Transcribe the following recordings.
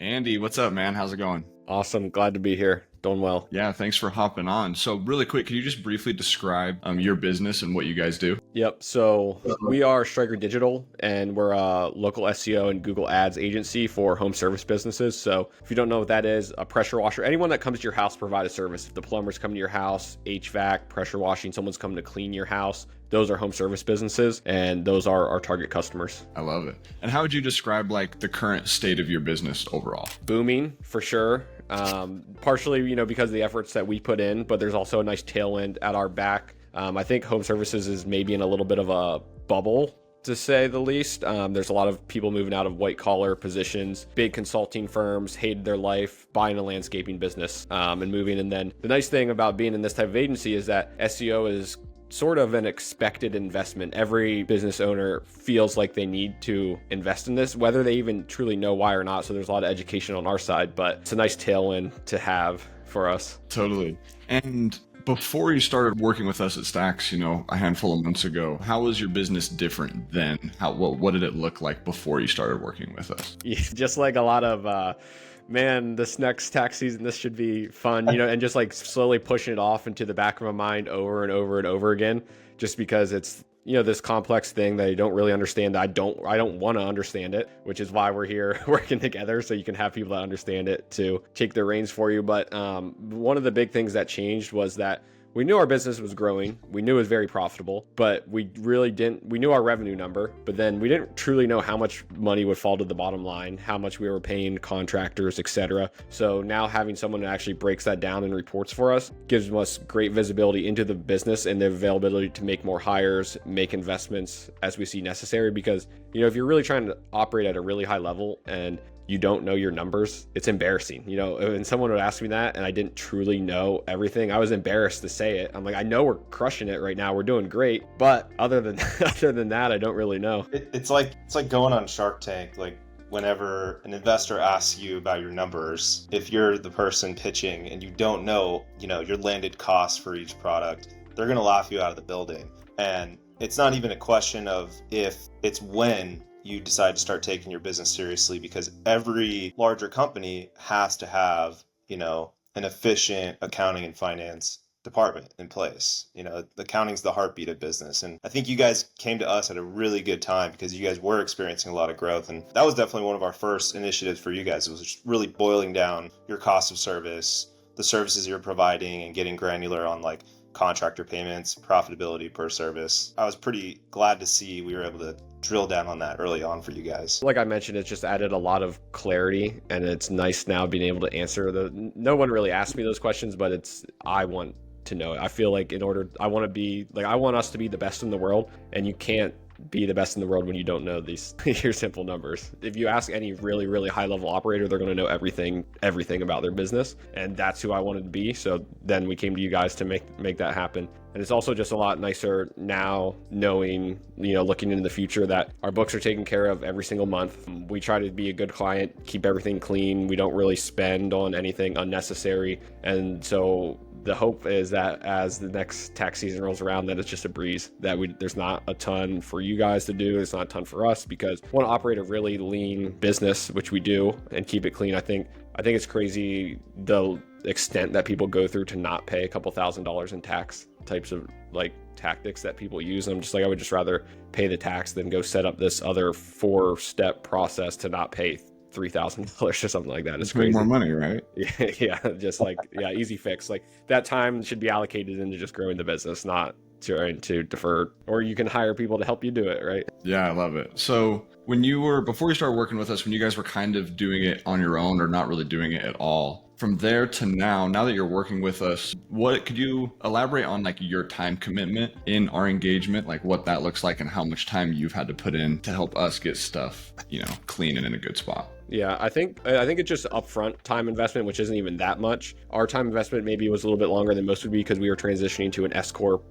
Andy, what's up, man? How's it going? Awesome. Glad to be here. Doing well. Yeah, thanks for hopping on. So really quick, can you just briefly describe your business and what you guys do? Yep. So we are Stryker Digital, and we're a local SEO and Google Ads agency for home service businesses. So if you don't know what that is, a pressure washer, anyone that comes to your house provide a service. If the plumber's coming to your house, HVAC, pressure washing, someone's coming to clean your house, those are home service businesses, and those are our target customers. I love it. And how would you describe like the current state of your business overall? Booming for sure. Partially, because of the efforts that we put in, but there's also a nice tailwind at our back. I think home services is maybe in a little bit of a bubble, to say the least. There's a lot of people moving out of white collar positions, big consulting firms, hated their life, buying a landscaping business, and moving. And then the nice thing about being in this type of agency is that SEO is sort of an expected investment. Every business owner feels like they need to invest in this, whether they even truly know why or not. So there's a lot of education on our side, but it's a nice tailwind to have for us. Totally. And before you started working with us at Stacks, a handful of months ago, how was your business different then? What did it look like before you started working with us? Yeah, just like a lot of, man, this next tax season, this should be fun, and just like slowly pushing it off into the back of my mind over and over and over again, just because it's, this complex thing that I don't really understand. I don't want to understand it, which is why we're here working together. So you can have people that understand it to take the reins for you. But one of the big things that changed was that we knew our business was growing. We knew it was very profitable, but we knew our revenue number, but then we didn't truly know how much money would fall to the bottom line, how much we were paying contractors, etc. So now having someone that actually breaks that down and reports for us gives us great visibility into the business and the availability to make more hires, make investments as we see necessary. Because, if you're really trying to operate at a really high level and you don't know your numbers, it's embarrassing. And someone would ask me that and I didn't truly know everything, I was embarrassed to say it. I'm like, I know we're crushing it right now, we're doing great, but other than that, I don't really know. It's like going on Shark Tank. Like, whenever an investor asks you about your numbers, if you're the person pitching and you don't know, your landed costs for each product, they're going to laugh you out of the building. And it's not even a question of if, it's when you decide to start taking your business seriously, because every larger company has to have, an efficient accounting and finance department in place. The accounting's the heartbeat of business. And I think you guys came to us at a really good time because you guys were experiencing a lot of growth. And that was definitely one of our first initiatives for you guys. It was just really boiling down your cost of service, the services you're providing, and getting granular on like contractor payments, profitability per service. I was pretty glad to see we were able to drill down on that early on for you guys. Like I mentioned, it's just added a lot of clarity, and it's nice now being able to answer no one really asked me those questions, but I want to know it. I feel like I want us to be the best in the world, and you can't be the best in the world when you don't know these your simple numbers. If you ask any really, really high level operator, they're going to know everything about their business, and that's who I wanted to be. So then we came to you guys to make that happen. And it's also just a lot nicer now knowing, looking into the future, that our books are taken care of every single month. We try to be a good client, keep everything clean. We don't really spend on anything unnecessary. And so the hope is that as the next tax season rolls around, that it's just a breeze, that there's not a ton for you guys to do. It's not a ton for us, because we want to operate a really lean business, which we do, and keep it clean. I think it's crazy the extent that people go through to not pay a couple $1,000s in tax, types of like tactics that people use. I'm just like, I would just rather pay the tax than go set up this other 4-step process to not pay $3,000 or something like that. It's crazy. More money, right? Yeah, just like, easy fix. Like, that time should be allocated into just growing the business, not trying to defer, or you can hire people to help you do it, right? Yeah, I love it. So before you started working with us, when you guys were kind of doing it on your own or not really doing it at all, from there to now that you're working with us, what could you elaborate on, like your time commitment in our engagement, like what that looks like and how much time you've had to put in to help us get stuff, clean and in a good spot? Yeah, I think it's just upfront time investment, which isn't even that much. Our time investment maybe was a little bit longer than most would be, because we were transitioning to an S-Corp,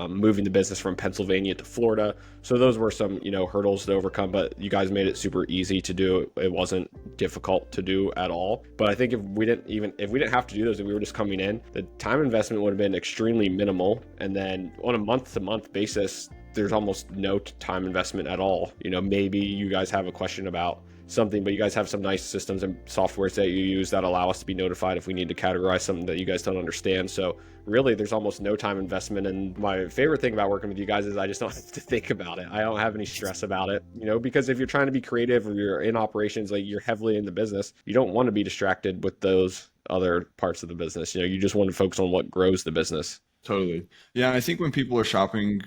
moving the business from Pennsylvania to Florida. So those were some, hurdles to overcome, but you guys made it super easy to do. It wasn't difficult to do at all. But I think if we didn't have to do those, if we were just coming in, the time investment would have been extremely minimal. And then on a month-to-month basis, there's almost no time investment at all. Maybe you guys have a question about something, but you guys have some nice systems and softwares that you use that allow us to be notified if we need to categorize something that you guys don't understand. So really, there's almost no time investment. And my favorite thing about working with you guys is I just don't have to think about it. I don't have any stress about it, because if you're trying to be creative or you're in operations, like you're heavily in the business, you don't want to be distracted with those other parts of the business. You just want to focus on what grows the business. Totally. Yeah. And I think when people are shopping,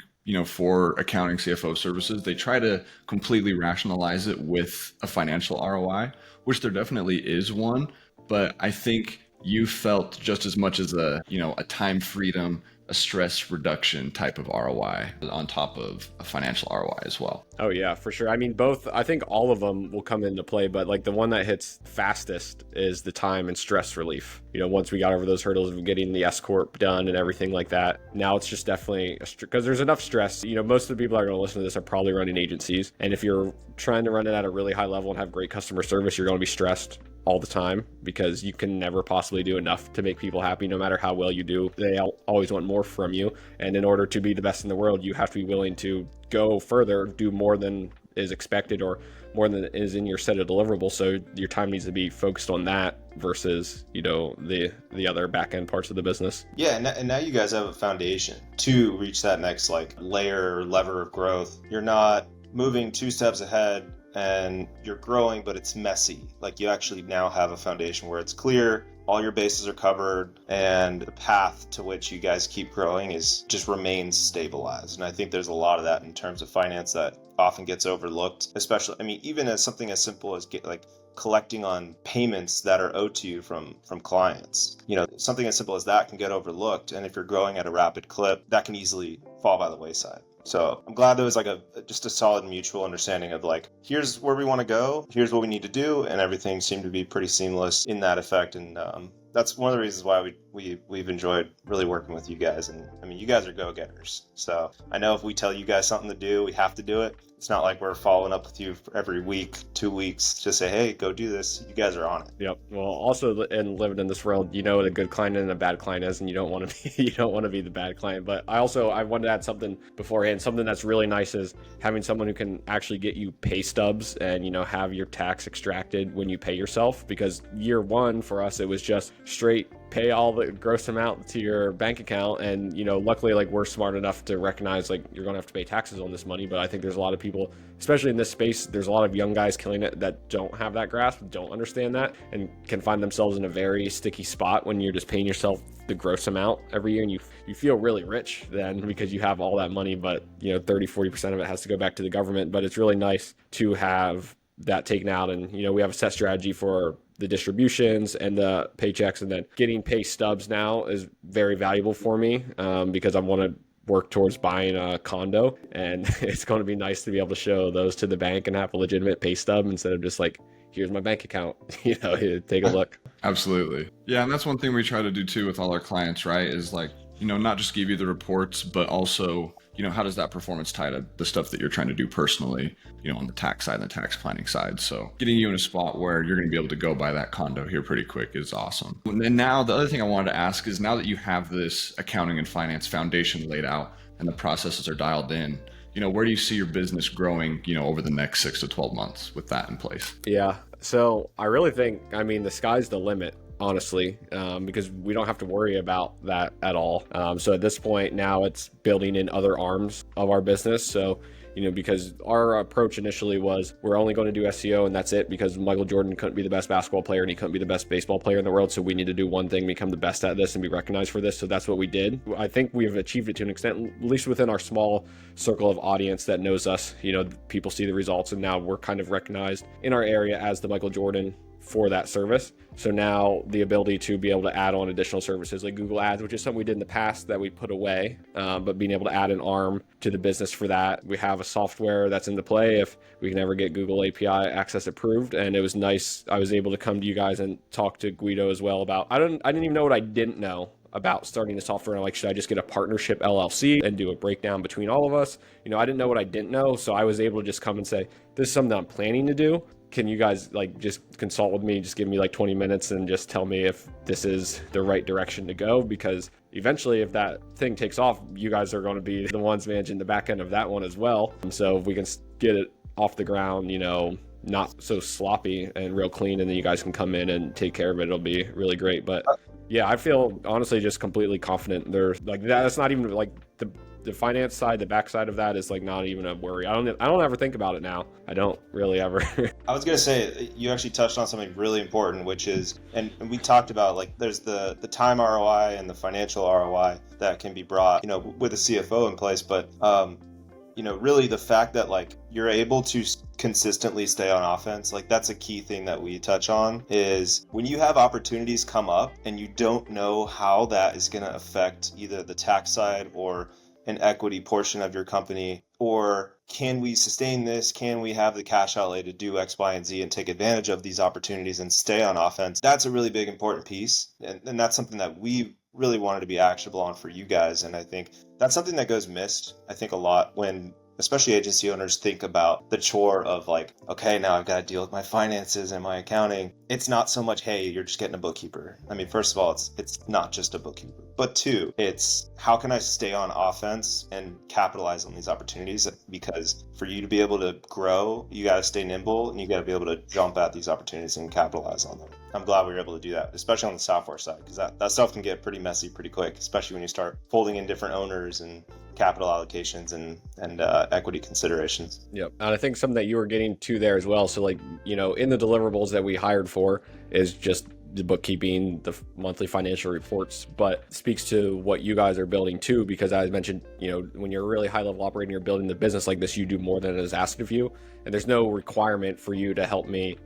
for accounting CFO services, they try to completely rationalize it with a financial ROI, which there definitely is one. But I think you felt just as much as a time freedom, a stress reduction type of ROI on top of a financial ROI as well. Oh yeah, for sure. I mean, both, I think all of them will come into play, but like the one that hits fastest is the time and stress relief. Once we got over those hurdles of getting the S-Corp done and everything like that, now it's just definitely, because there's enough stress. Most of the people that are going to listen to this are probably running agencies. And if you're trying to run it at a really high level and have great customer service, you're going to be stressed all the time because you can never possibly do enough to make people happy. No matter how well you do, they always want more from you. And in order to be the best in the world, you have to be willing to go further, do more than is expected or more than is in your set of deliverables. So your time needs to be focused on that versus, the other back end parts of the business. Yeah, and now you guys have a foundation to reach that next layer or lever of growth. You're not moving 2 steps ahead and you're growing, but it's messy. Like you actually now have a foundation where it's clear, all your bases are covered, and the path to which you guys keep growing just remains stabilized. And I think there's a lot of that in terms of finance that often gets overlooked, especially, even as something as simple as collecting on payments that are owed to you from clients. Something as simple as that can get overlooked. And if you're growing at a rapid clip, that can easily fall by the wayside. So I'm glad there was just a solid mutual understanding of here's where we want to go, here's what we need to do, and everything seemed to be pretty seamless in that effect. And that's one of the reasons why we've enjoyed really working with you guys. And you guys are go-getters. So I know if we tell you guys something to do, we have to do it. It's not like we're following up with you every week, 2 weeks to say, hey, go do this. You guys are on it. Yep. Well, also in living in this world, what a good client and a bad client is, and you don't want to be the bad client. But I wanted to add something beforehand. Something that's really nice is having someone who can actually get you pay stubs and have your tax extracted when you pay yourself. Because year one for us, it was just straight pay all the gross amount to your bank account. And, luckily, we're smart enough to recognize, you're going to have to pay taxes on this money. But I think there's a lot of people, especially in this space, there's a lot of young guys killing it that don't have that grasp, don't understand that, and can find themselves in a very sticky spot when you're just paying yourself the gross amount every year. And you feel really rich then because you have all that money, but, 30-40% of it has to go back to the government. But it's really nice to have that taken out. And, we have a set strategy for the distributions and the paychecks, and then getting pay stubs now is very valuable for me because I want to work towards buying a condo, and it's going to be nice to be able to show those to the bank and have a legitimate pay stub instead of just here's my bank account, take a look. Absolutely. Yeah. And that's one thing we try to do too with all our clients, right? Is not just give you the reports, but also, how does that performance tie to the stuff that you're trying to do personally, on the tax side and the tax planning side. So getting you in a spot where you're going to be able to go buy that condo here pretty quick is awesome. And then now the other thing I wanted to ask is, now that you have this accounting and finance foundation laid out and the processes are dialed in, where do you see your business growing, over the next 6 to 12 months with that in place? Yeah. So I really think, the sky's the limit, honestly, because we don't have to worry about that at all. So at this point now it's building in other arms of our business. So, because our approach initially was we're only going to do SEO and that's it, because Michael Jordan couldn't be the best basketball player and he couldn't be the best baseball player in the world. So we need to do one thing, become the best at this and be recognized for this. So that's what we did. I think we've achieved it to an extent, at least within our small circle of audience that knows us. People see the results, and now we're kind of recognized in our area as the Michael Jordan for that service. So now the ability to be able to add on additional services like Google Ads, which is something we did in the past that we put away, but being able to add an arm to the business for that. We have a software that's into play if we can ever get Google API access approved. And it was nice. I was able to come to you guys and talk to Guido as well about, I didn't even know what I didn't know about starting the software. And should I just get a partnership LLC and do a breakdown between all of us? I didn't know what I didn't know. So I was able to just come and say, this is something I'm planning to do. Can you guys just consult with me, just give me 20 minutes and just tell me if this is the right direction to go? Because eventually if that thing takes off, you guys are going to be the ones managing the back end of that one as well. So if we can get it off the ground, not so sloppy and real clean, and then you guys can come in and take care of it. It'll be really great. But yeah, I feel honestly just completely confident. There's like that's not even like the finance side, the back side of that is like not even a worry. I don't ever think about it now. I don't really ever. I was gonna say, you actually touched on something really important, which is, and we talked about, like, there's the time ROI and the financial ROI that can be brought, with a CFO in place. But really the fact that like you're able to consistently stay on offense, like that's a key thing that we touch on, is when you have opportunities come up and you don't know how that is going to affect either the tax side or an equity portion of your company, or can we sustain this? Can we have the cash outlay to do X, Y, and Z and take advantage of these opportunities and stay on offense? That's a really big, important piece. And that's something that we really wanted to be actionable on for you guys. And I think that's something that goes missed, I think, a lot when especially agency owners think about the chore of like, okay, now I've got to deal with my finances and my accounting. It's not so much, hey, you're just getting a bookkeeper. I mean, first of all, it's not just a bookkeeper. But two, it's how can I stay on offense and capitalize on these opportunities? Because for you to be able to grow, you got to stay nimble and you got to be able to jump at these opportunities and capitalize on them. I'm glad we were able to do that, especially on the software side, because that stuff can get pretty messy pretty quick, especially when you start folding in different owners and capital allocations and equity considerations. Yep. And I think something that you were getting to there as well. So like, in the deliverables that we hired for is just the bookkeeping, the monthly financial reports, but speaks to what you guys are building too, because as I mentioned, when you're a really high level operator and you're building the business like this, you do more than is asked of you. And there's no requirement for you to help me,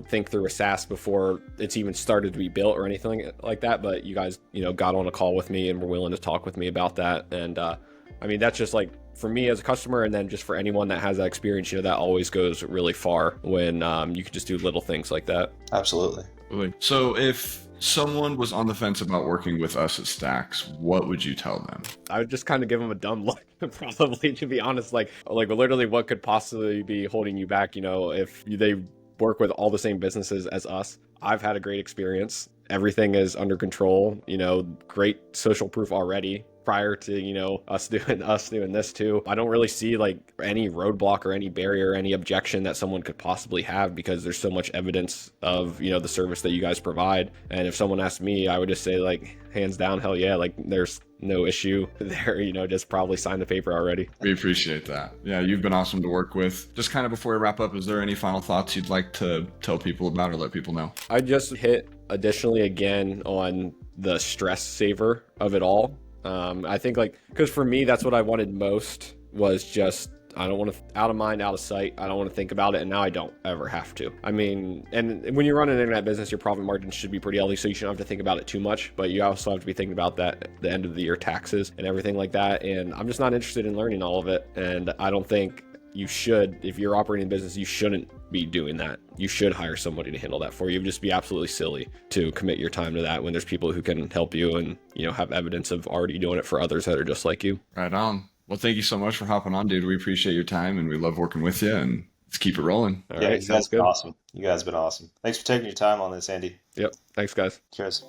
think through a SaaS before it's even started to be built or anything like that. But you guys, got on a call with me and were willing to talk with me about that. And, I mean, that's just like for me as a customer, and then just for anyone that has that experience, that always goes really far when you can just do little things like that. Absolutely. So if someone was on the fence about working with us at Stacks, what would you tell them? I would just kind of give them a dumb look, probably, to be honest. Like literally what could possibly be holding you back, if they work with all the same businesses as us. I've had a great experience. Everything is under control, great social proof already prior to, us doing this too. I don't really see like any roadblock or any barrier, or any objection that someone could possibly have, because there's so much evidence of, the service that you guys provide. And if someone asked me, I would just say like, hands down, hell yeah, like there's no issue there, just probably sign the paper already. We appreciate that. Yeah, you've been awesome to work with. Just kind of before we wrap up, is there any final thoughts you'd like to tell people about or let people know? I just hit additionally again on the stress saver of it all. I think because for me, that's what I wanted most, was just, I don't want to, out of mind, out of sight. I don't want to think about it. And now I don't ever have to. I mean, and when you run an internet business, your profit margins should be pretty healthy, so you shouldn't have to think about it too much, but you also have to be thinking about that at the end of the year, taxes and everything like that. And I'm just not interested in learning all of it. And I don't think you should, if you're operating a business, you shouldn't be doing that. You should hire somebody to handle that for you. It would just be absolutely silly to commit your time to that when there's people who can help you and, have evidence of already doing it for others that are just like you. Right on. Well, thank you so much for hopping on, dude. We appreciate your time and we love working with you, and let's keep it rolling. All right, you guys have been awesome. You guys have been awesome. Thanks for taking your time on this, Andy. Yep. Thanks, guys. Cheers.